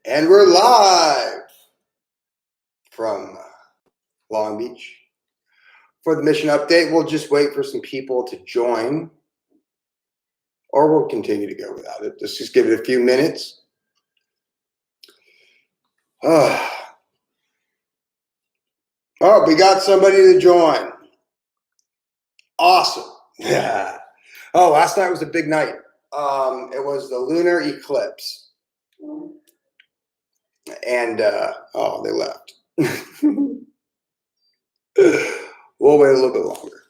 And we're live from Long Beach for the mission update. We'll just wait for some people to join, or we'll continue to go without it. Let's just give it a few minutes. Oh, we got somebody to join. Awesome. Yeah. Oh, last night was a big night. It was the lunar eclipse. And, they left. We'll wait a little bit longer.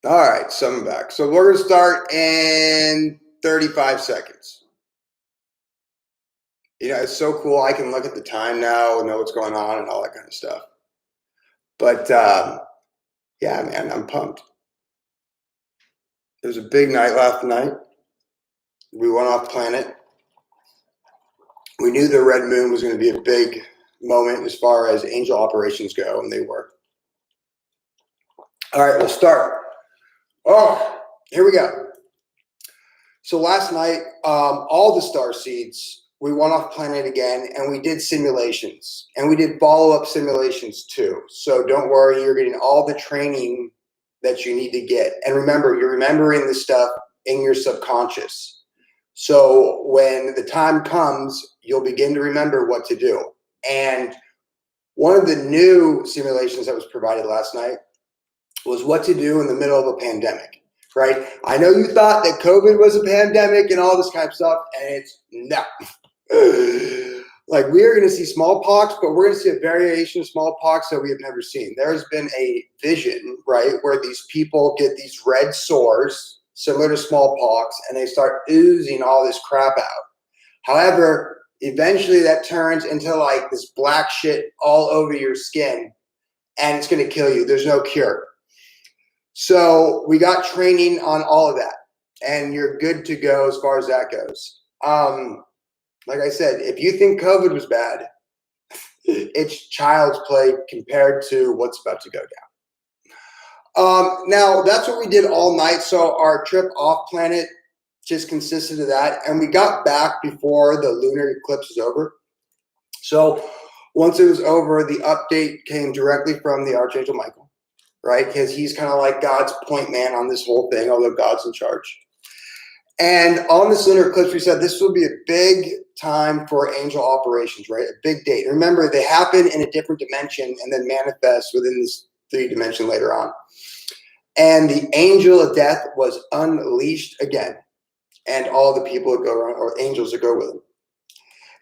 All right, so I'm back. So we're going to start in 35 seconds. You know, it's so cool. I can look at the time now, know what's going on and all that kind of stuff. But, yeah, man, I'm pumped. It was a big night last night. We went off planet. We knew the red moon was going to be a big moment as far as angel operations go, and they were. All right, we'll start. Oh, here we go. So last night, all the star seeds, we went off planet again, and we did simulations, and we did follow-up simulations too. So don't worry, you're getting all the training that you need to get. And remember, you're remembering this stuff in your subconscious. So when the time comes, you'll begin to remember what to do. And one of the new simulations that was provided last night was what to do in the middle of a pandemic, right? I know you thought that COVID was a pandemic and all this kind of stuff, and it's not. Like, we are going to see smallpox, but we're going to see a variation of smallpox that we have never seen. There's been a vision, right, where these people get these red sores similar to smallpox, and they start oozing all this crap out. However, eventually that turns into like this black shit all over your skin, and it's going to kill you. There's no cure. So we got training on all of that, and you're good to go as far as that goes. Like I said, if you think COVID was bad, it's child's play compared to what's about to go down. Now, that's what we did all night. So our trip off planet just consisted of that, and we got back before the lunar eclipse was over. So once it was over, the update came directly from the Archangel Michael, right? Because he's kind of like God's point man on this whole thing, although God's in charge. And on this lunar eclipse, we said this will be a big time for angel operations, right? A big date. Remember, they happen in a different dimension and then manifest within this 3D dimension later on. And the angel of death was unleashed again, and all the people that go around, or angels that go with them.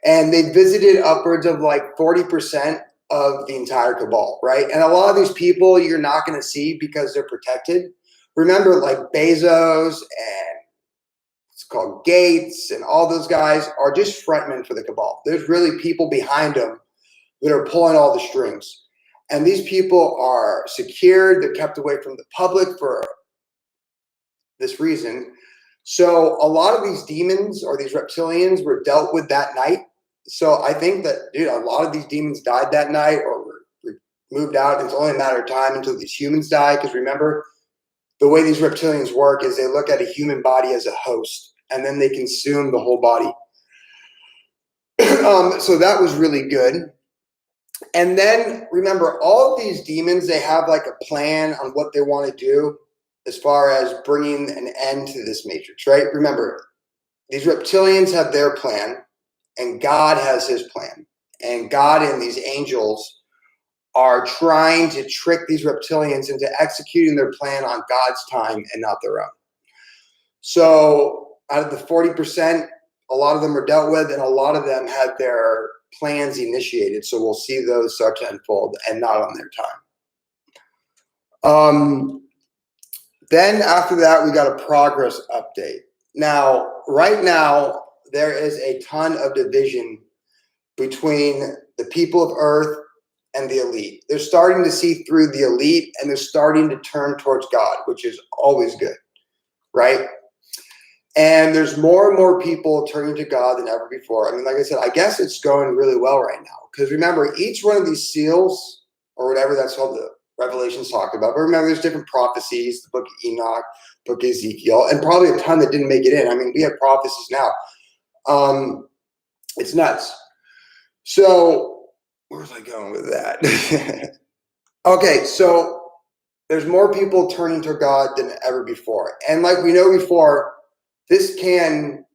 And they visited upwards of like 40% of the entire cabal, right? And a lot of these people you're not going to see because they're protected. Remember, like Bezos and it's called Gates and all those guys are just frontmen for the cabal. There's really people behind them that are pulling all the strings. And these people are secured. They're kept away from the public for this reason. So a lot of these demons or these reptilians were dealt with that night. So I think that, dude, a lot of these demons died that night or were moved out. It's only a matter of time until these humans die. Because remember, the way these reptilians work is they look at a human body as a host, and then they consume the whole body. So that was really good. And then remember, all of these demons, they have like a plan on what they want to do as far as bringing an end to this matrix, right? Remember, these reptilians have their plan, and God has his plan. And God and these angels are trying to trick these reptilians into executing their plan on God's time and not their own. So out of the 40%, a lot of them are dealt with, and a lot of them had their plans initiated. So we'll see those start to unfold and not on their time. Then after that, we got a progress update. Now, right now, there is a ton of division between the people of Earth and the elite. They're starting to see through the elite, and they're starting to turn towards God, which is always good, right? And there's more and more people turning to God than ever before. I mean, like I said, I guess it's going really well right now. Because remember, each one of these seals, or whatever that's called, the Revelations talked about. But remember, there's different prophecies, the book of Enoch, book of Ezekiel, and probably a ton that didn't make it in. I mean, we have prophecies now. It's nuts. So where was I going with that? Okay, so there's more people turning to God than ever before. And like we know before, this can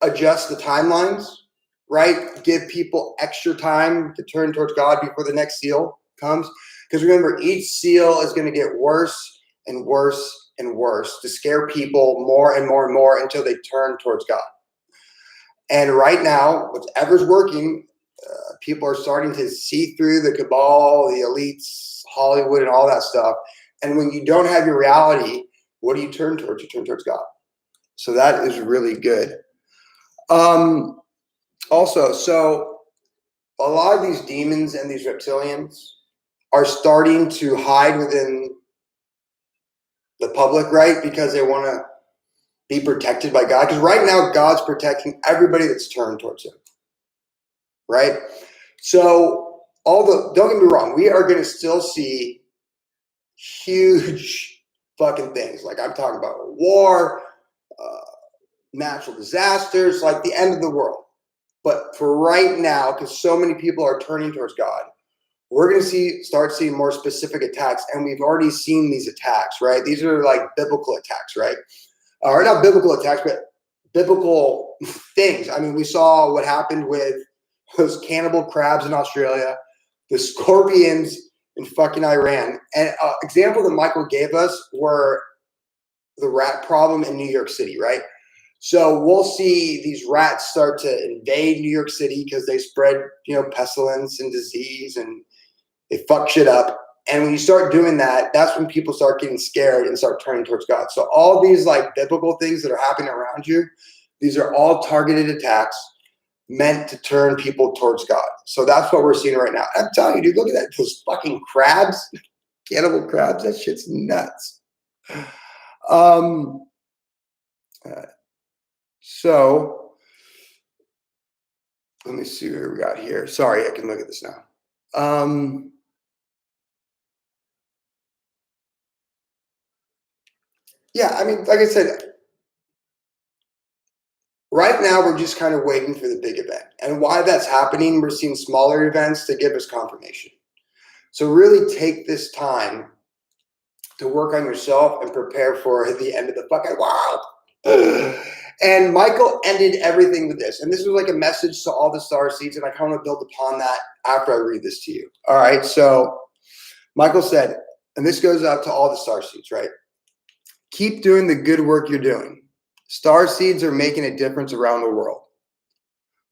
adjust the timelines, right? Give people extra time to turn towards God before the next seal comes. Because remember, each seal is going to get worse and worse and worse to scare people more and more and more until they turn towards God. And right now, whatever's working, people are starting to see through the cabal, the elites, Hollywood, and all that stuff. And when you don't have your reality, what do you turn towards? You turn towards God. So that is really good. Also, so a lot of these demons and these reptilians are starting to hide within the public, right? Because they want to be protected by God. Because right now, God's protecting everybody that's turned towards Him, right? So don't get me wrong, we are going to still see huge fucking things. Like I'm talking about war, natural disasters, like the end of the world. But for right now, because so many people are turning towards God, we're going to start seeing more specific attacks. And we've already seen these attacks, right? These are like biblical attacks, right? Or not biblical attacks, but biblical things. I mean, we saw what happened with those cannibal crabs in Australia, the scorpions in fucking Iran. And example that Michael gave us were the rat problem in New York City, right? So we'll see these rats start to invade New York City because they spread, pestilence and disease and they fuck shit up. And when you start doing that, that's when people start getting scared and start turning towards God. So all these like biblical things that are happening around you, these are all targeted attacks meant to turn people towards God. So that's what we're seeing right now. I'm telling you, dude, look at that. Those fucking crabs, cannibal crabs, that shit's nuts. So let me see what we got here. Sorry, I can look at this now. Yeah, I mean, like I said, right now we're just kind of waiting for the big event. And why that's happening, we're seeing smaller events to give us confirmation. So really take this time to work on yourself and prepare for the end of the fucking world. And Michael ended everything with this. And this was like a message to all the star seeds. And I kind of build upon that after I read this to you. All right. So Michael said, and this goes out to all the star seeds, right? Keep doing the good work you're doing. Star seeds are making a difference around the world.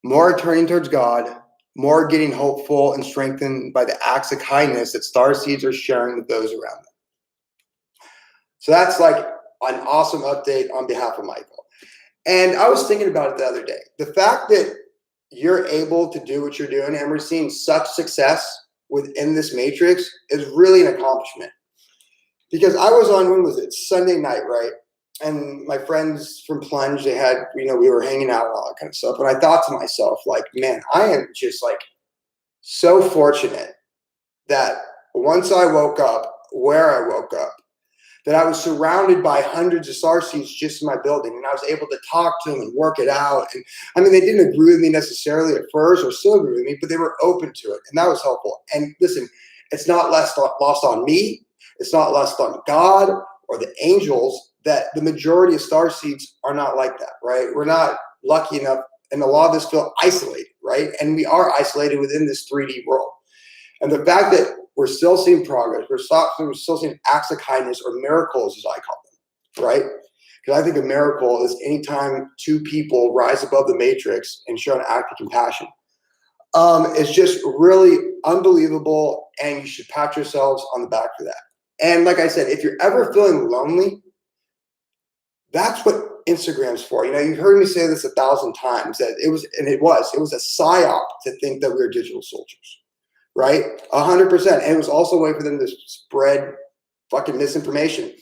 More turning towards God, more getting hopeful and strengthened by the acts of kindness that star seeds are sharing with those around them. So that's like an awesome update on behalf of Michael. And I was thinking about it the other day. The fact that you're able to do what you're doing and we're seeing such success within this matrix is really an accomplishment. Because I was on, when was it? Sunday night, right? And my friends from Plunge, they had, we were hanging out and all that kind of stuff. And I thought to myself, like, man, I am just like so fortunate that once I woke up, where I woke up, that I was surrounded by hundreds of star seeds just in my building. And I was able to talk to them and work it out. And I mean, they didn't agree with me necessarily at first or still agree with me, but they were open to it. And that was helpful. And listen, it's not lost on me. It's not lost on God or the angels that the majority of star seeds are not like that, right? We're not lucky enough, and a lot of us feel isolated, right? And we are isolated within this 3D world. And the fact that we're still seeing progress, we're still seeing acts of kindness or miracles, as I call them, right? Because I think a miracle is anytime two people rise above the matrix and show an act of compassion. It's just really unbelievable, and you should pat yourselves on the back for that. And like I said, if you're ever feeling lonely, that's what Instagram's for. You've heard me say this 1,000 times, that it was a psyop to think that we were digital soldiers, right? 100%. And it was also a way for them to spread fucking misinformation.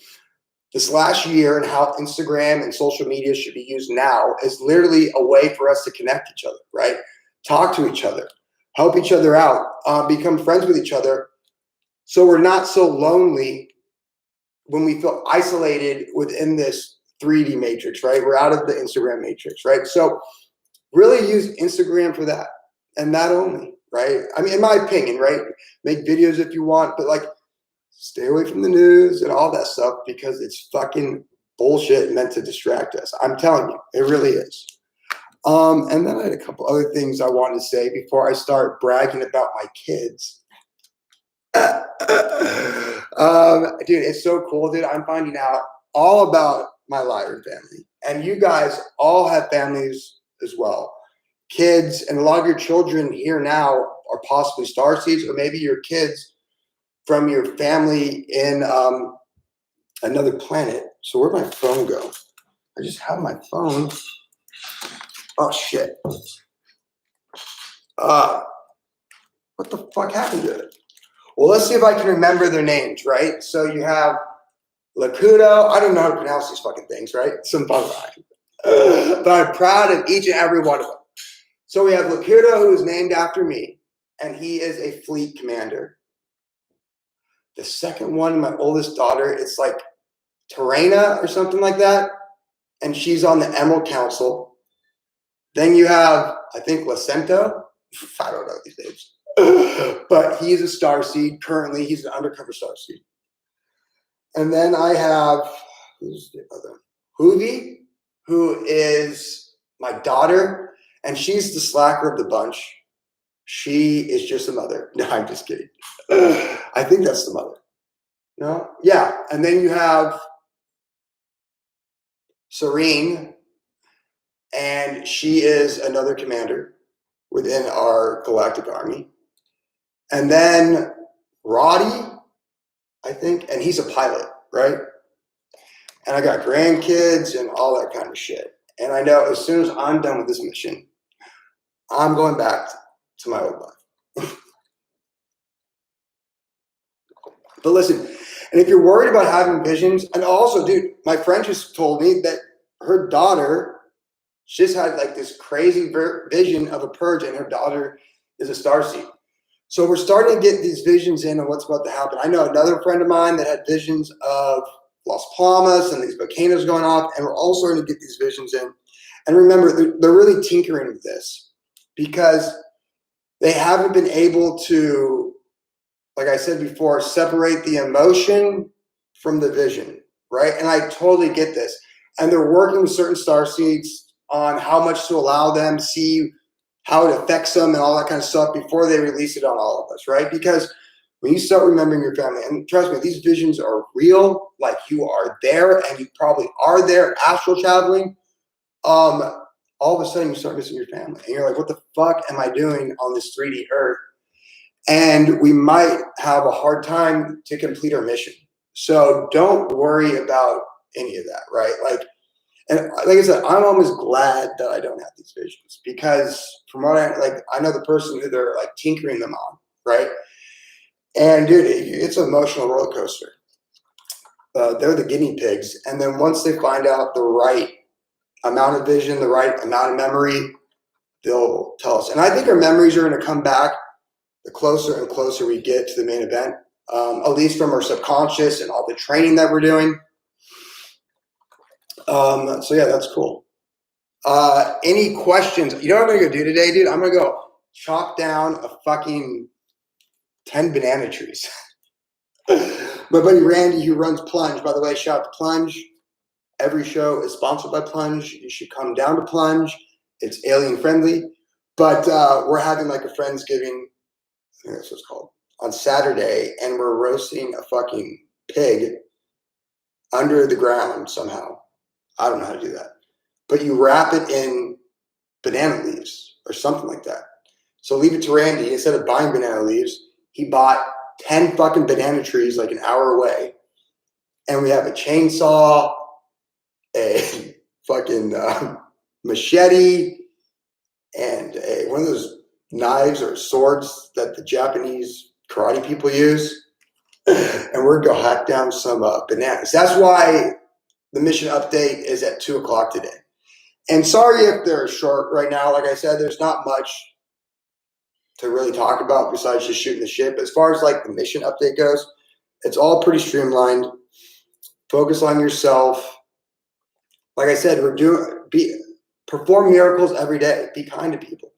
This last year and how Instagram and social media should be used now is literally a way for us to connect each other, right? Talk to each other, help each other out, become friends with each other. So we're not so lonely when we feel isolated within this 3D matrix, right? We're out of the Instagram matrix, right? So really use Instagram for that and that only, right? I mean, in my opinion, right? Make videos if you want, but like stay away from the news and all that stuff because it's fucking bullshit meant to distract us. I'm telling you, it really is. And then I had a couple other things I wanted to say before I start bragging about my kids. Dude, it's so cool, dude. I'm finding out all about my Lyran family. And you guys all have families as well. Kids, and a lot of your children here now are possibly starseeds, or maybe your kids from your family in another planet. So where'd my phone go? I just have my phone. Oh shit. What the fuck happened to it? Well, let's see if I can remember their names, right? So you have Lakudo. I don't know how to pronounce these fucking things, right? Some fun rhyme. But I'm proud of each and every one of them. So we have Lakudo, who is named after me, and he is a fleet commander. The second one, my oldest daughter, it's like Terena or something like that, and she's on the Emerald Council. Then you have, I think, Lacento. I don't know these names. But he's a starseed. Currently, he's an undercover starseed. And then I have, who's the other? Hoovy, who is my daughter, and she's the slacker of the bunch. She is just a mother. No, I'm just kidding. I think that's the mother. No? Yeah. And then you have Serene, and she is another commander within our galactic army. And then Roddy, I think, and he's a pilot, right? And I got grandkids and all that kind of shit. And I know as soon as I'm done with this mission, I'm going back to my old life. But listen, and if you're worried about having visions, and also, dude, my friend just told me that her daughter just had like this crazy vision of a purge, and her daughter is a starseed. So we're starting to get these visions in on what's about to happen. I know another friend of mine that had visions of Las Palmas and these volcanoes going off, and we're all starting to get these visions in. And remember, they're really tinkering with this because they haven't been able to, like I said before, separate the emotion from the vision, right? And I totally get this. And they're working with certain starseeds on how much to allow them, see how it affects them and all that kind of stuff before they release it on all of us, right? Because when you start remembering your family, and trust me, these visions are real, like you are there and you probably are there astral traveling, all of a sudden you start missing your family. And you're like, what the fuck am I doing on this 3D Earth? And we might have a hard time to complete our mission. So don't worry about any of that, right? And like I said, I'm almost glad that I don't have these visions because from what I know the person who they're like tinkering them on, right? And dude, it's an emotional roller coaster. They're the guinea pigs. And then once they find out the right amount of vision, the right amount of memory, they'll tell us. And I think our memories are going to come back the closer and closer we get to the main event, at least from our subconscious and all the training that we're doing. So yeah, that's cool. Any questions? You know what I'm going to go do today, dude? I'm going to go chop down a fucking 10 banana trees. My buddy Randy, who runs Plunge, by the way, shout out to Plunge. Every show is sponsored by Plunge. You should come down to Plunge. It's alien friendly. But we're having like a Friendsgiving, I think that's what it's called, on Saturday, and we're roasting a fucking pig under the ground somehow. I don't know how to do that. But you wrap it in banana leaves or something like that. So leave it to Randy. Instead of buying banana leaves, he bought 10 fucking banana trees like an hour away. And we have a chainsaw, a fucking machete, and one of those knives or swords that the Japanese karate people use. And we're going to go hack down some bananas. That's why the mission update is at 2 o'clock today. And sorry if they're short right now. Like I said, there's not much to really talk about besides just shooting the shit. But as far as like the mission update goes, it's all pretty streamlined. Focus on yourself. Like I said, perform miracles every day. Be kind to people.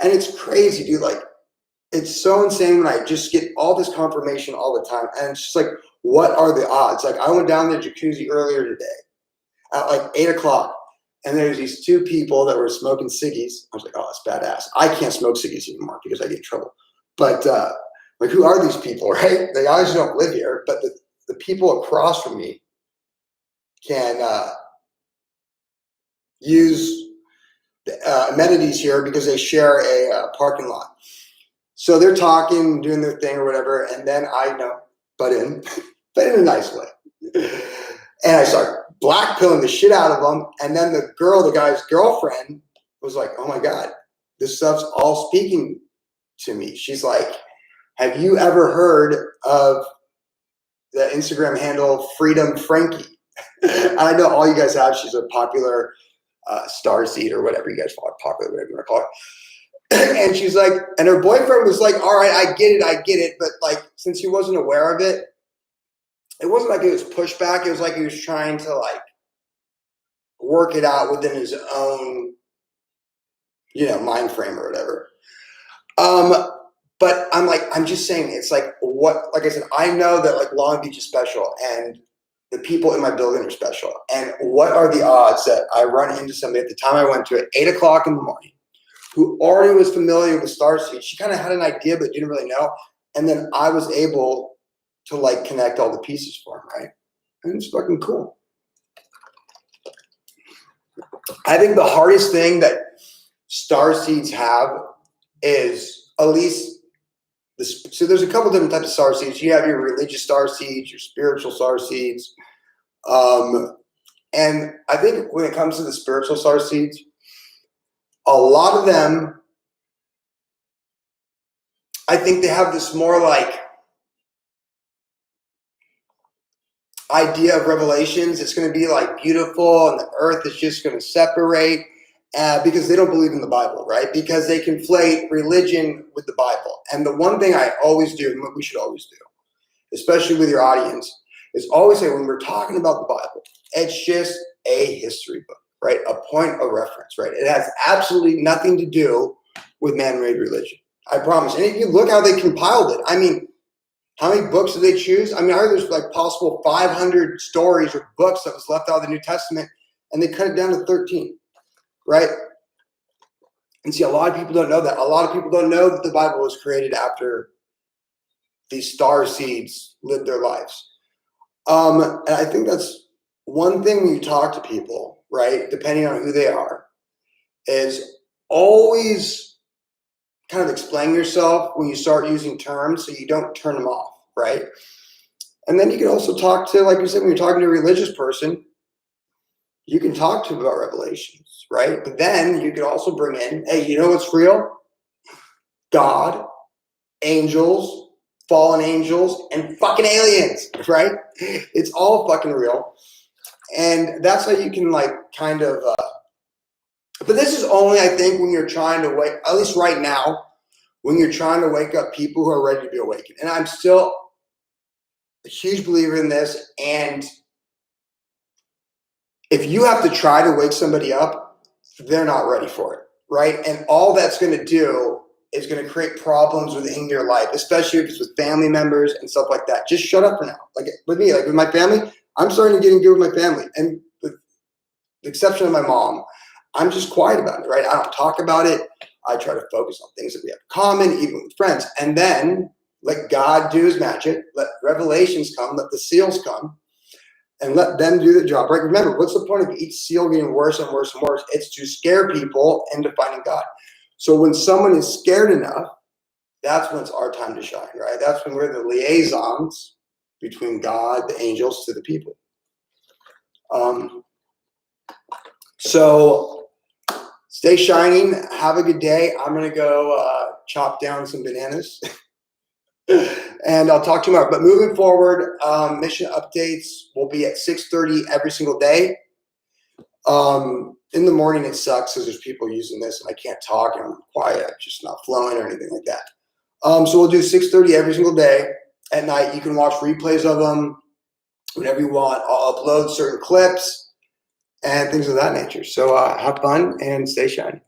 And it's crazy, dude. Like, it's so insane when I just get all this confirmation all the time. And it's just like, what are the odds? Like, I went down the jacuzzi earlier today at like 8 o'clock. And there's these two people that were smoking ciggies. I was like, oh, that's badass. I can't smoke ciggies anymore because I get in trouble. But like, who are these people, right? They obviously don't live here, but the people across from me can use the amenities here because they share a parking lot. So they're talking, doing their thing or whatever, and then I butt in, but in a nice way. And I start blackpilling the shit out of them. And then the guy's girlfriend was like, oh my God, this stuff's all speaking to me. She's like, have you ever heard of the Instagram handle Freedom Frankie? I know all you guys have. She's a popular starseed or whatever you guys call it, popular, whatever you want to call it. And she's like, and her boyfriend was like, all right, I get it. But like, since he wasn't aware of it, it wasn't like it was pushback. It was like he was trying to like work it out within his own, mind frame or whatever. But I'm just saying, it's like like I said, I know that like Long Beach is special and the people in my building are special. And what are the odds that I run into somebody at the time I went to at 8 o'clock in the morning who already was familiar with Starseed? She kind of had an idea, but didn't really know. And then I was able to like connect all the pieces for him, right? And it's fucking cool. I think the hardest thing that Starseeds have is at least this. So there's a couple different types of Starseeds. You have your religious Starseeds, your spiritual Starseeds. And I think when it comes to the spiritual Starseeds, a lot of them, I think they have this more like idea of revelations. It's going to be like beautiful and the earth is just going to separate because they don't believe in the Bible, right? Because they conflate religion with the Bible. And the one thing I always do, and what we should always do, especially with your audience, is always say when we're talking about the Bible, it's just a history book, right? A point of reference, right? It has absolutely nothing to do with man-made religion. I promise. And if you look how they compiled it, I mean, how many books did they choose? I mean, I heard there's like possible 500 stories or books that was left out of the New Testament, and they cut it down to 13, right? And see, a lot of people don't know that. A lot of people don't know that the Bible was created after these star seeds lived their lives. And I think that's one thing when you talk to people, right, depending on who they are, is always kind of explain yourself when you start using terms so you don't turn them off, right? And then you can also talk to, like you said, when you're talking to a religious person, you can talk to them about revelations, right? But then you can also bring in, hey, you know what's real? God, angels, fallen angels, and fucking aliens, right? It's all fucking real. And that's how you can like kind of, but this is only, I think, when you're trying to wake, at least right now, when you're trying to wake up people who are ready to be awakened. And I'm still a huge believer in this. And if you have to try to wake somebody up, they're not ready for it, right? And all that's going to do is going to create problems within your life, especially if it's with family members and stuff like that. Just shut up for now. Like with me, like with my family, I'm starting to get good with my family. And with the exception of my mom, I'm just quiet about it, right? I don't talk about it. I try to focus on things that we have in common, even with friends. And then let God do his magic. Let revelations come. Let the seals come. And let them do the job, right? Remember, what's the point of each seal getting worse and worse and worse? It's to scare people into finding God. So when someone is scared enough, that's when it's our time to shine, right? That's when we're the liaisons between God, the angels, to the people. So stay shining. Have a good day. I'm going to go chop down some bananas. And I'll talk to you tomorrow. But moving forward, mission updates will be at 6:30 every single day. In the morning, it sucks because there's people using this and I can't talk and I'm quiet, just not flowing or anything like that. So we'll do 6:30 every single day. At night, you can watch replays of them whenever you want. I'll upload certain clips and things of that nature. So have fun and stay shiny.